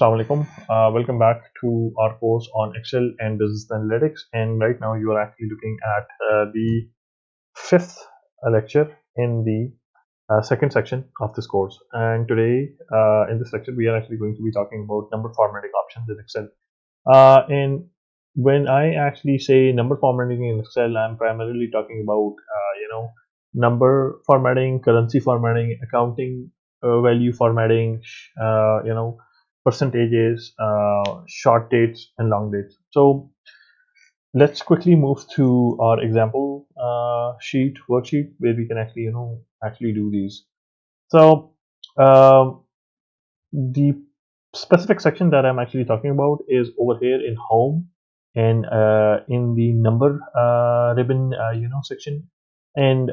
Assalamu alaikum. Welcome back to our course on Excel and Business Analytics. And right now, you are actually looking at the fifth lecture in the second section of this course. And today, in this lecture, we are actually going to be talking about number formatting options in Excel. And when I actually say number formatting in Excel, I'm primarily talking about number formatting, currency formatting, accounting value formatting, percentages, short dates, and long dates. So let's quickly move to our example worksheet, where we can actually do these. So the specific section that I'm actually talking about is over here in home and in the number ribbon section, and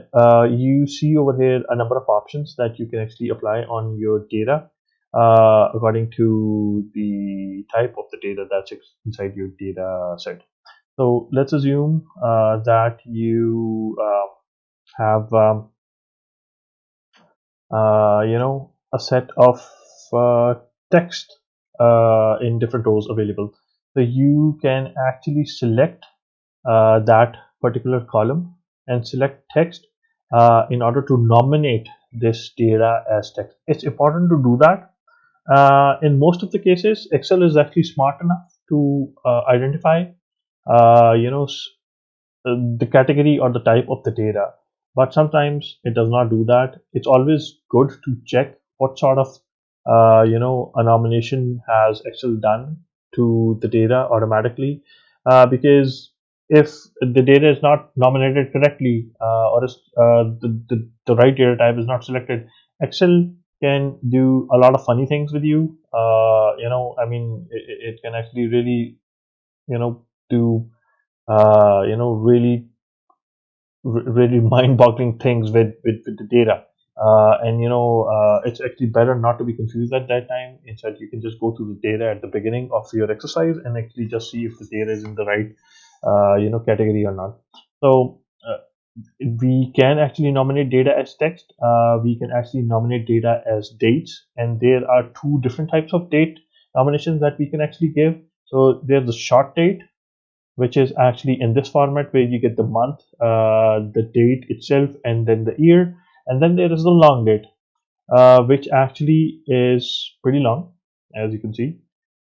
you see over here a number of options that you can actually apply on your data according to the type of the data that's inside your data set. So let's assume that you have a set of text in different rows available. So you can actually select that particular column and select text in order to nominate this data as text. It's important to do that. In most of the cases, Excel is actually smart enough to identify uh, you know the category or the type of the data, but sometimes it does not do that. It's always good to check what sort of a nomination has Excel done to the data automatically, because if the data is not nominated correctly, or is, the right data type is not selected, Excel can do a lot of funny things with you. It can actually really do really really mind-boggling things with the data, and it's actually better not to be confused at that time. Instead, you can just go to the data at the beginning of your exercise and actually just see if the data is in the right category or not. So we can actually nominate data as text. We can actually nominate data as dates, and there are two different types of date nominations that we can actually give. So there's the short date, which is actually in this format where you get the month, the date itself, and then the year. And then there is the long date, which actually is pretty long, as you can see.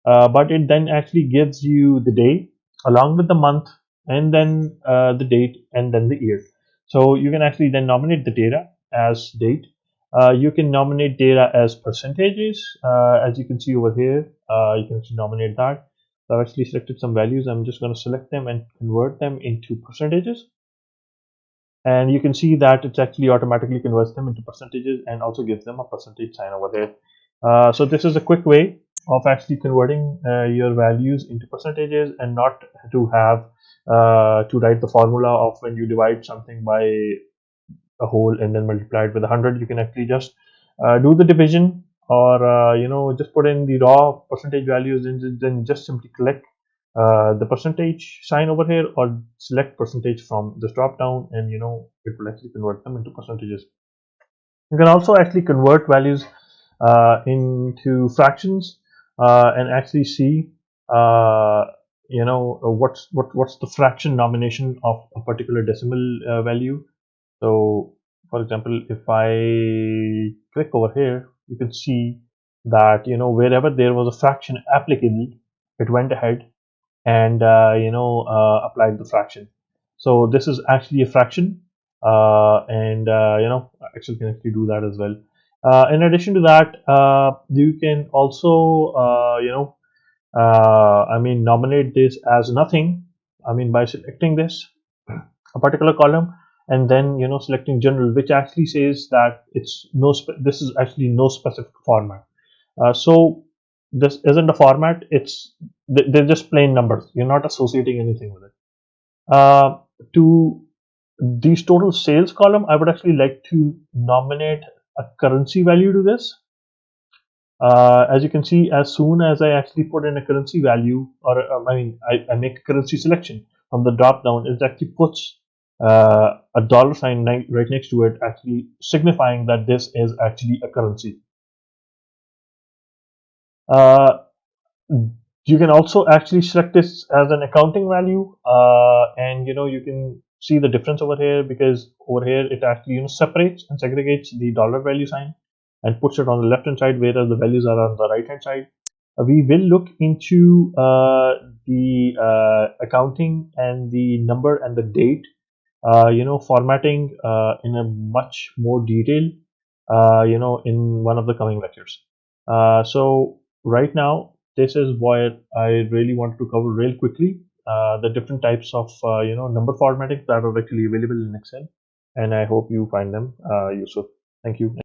But it then actually gives you the day along with the month, and then the date, and then the year. So you can actually then nominate the data as date. You can nominate data as percentages, as you can see over here. You can actually nominate that. So I've actually selected some values. I'm just going to select them and convert them into percentages. And you can see that it actually automatically converts them into percentages and also gives them a percentage sign over there. So this is a quick way of actually converting your values into percentages, and not to have to write the formula of when you divide something by a whole and then multiply it with 100. You can actually just do the division, or just put in the raw percentage values, and then just simply click the percentage sign over here, or select percentage from this drop down, and it will actually convert them into percentages. You can also actually convert values into fractions, and actually see what's the fraction nomination of a particular decimal value. So for example, if I click over here, you can see that wherever there was a fraction applicable, it went ahead and applied the fraction. So this is actually a fraction, and Excel can actually do that as well. In addition to that, you can also nominate this as nothing. By selecting this a particular column, and then selecting general, which actually says that it's this is actually no specific format. So this isn't a format, they're just plain numbers. You're not associating anything with it. To these total sales column, I would actually like to nominate a currency value to this. As you can see, as soon as I actually put in a currency value, or I make a currency selection from the drop down, it actually puts a dollar sign right next to it, actually signifying that this is actually a currency. You can also actually select this as an accounting value, and you can see the difference over here, because over here it actually separates and segregates the dollar value sign and puts it on the left hand side, whereas the values are on the right hand side. We will look into the accounting and the number and the date, formatting in a much more detail, in one of the coming lectures. So right now, this is what I really wanted to cover real quickly. The different types of number formatting that are actually available in Excel, and I hope you find them useful. Thank you.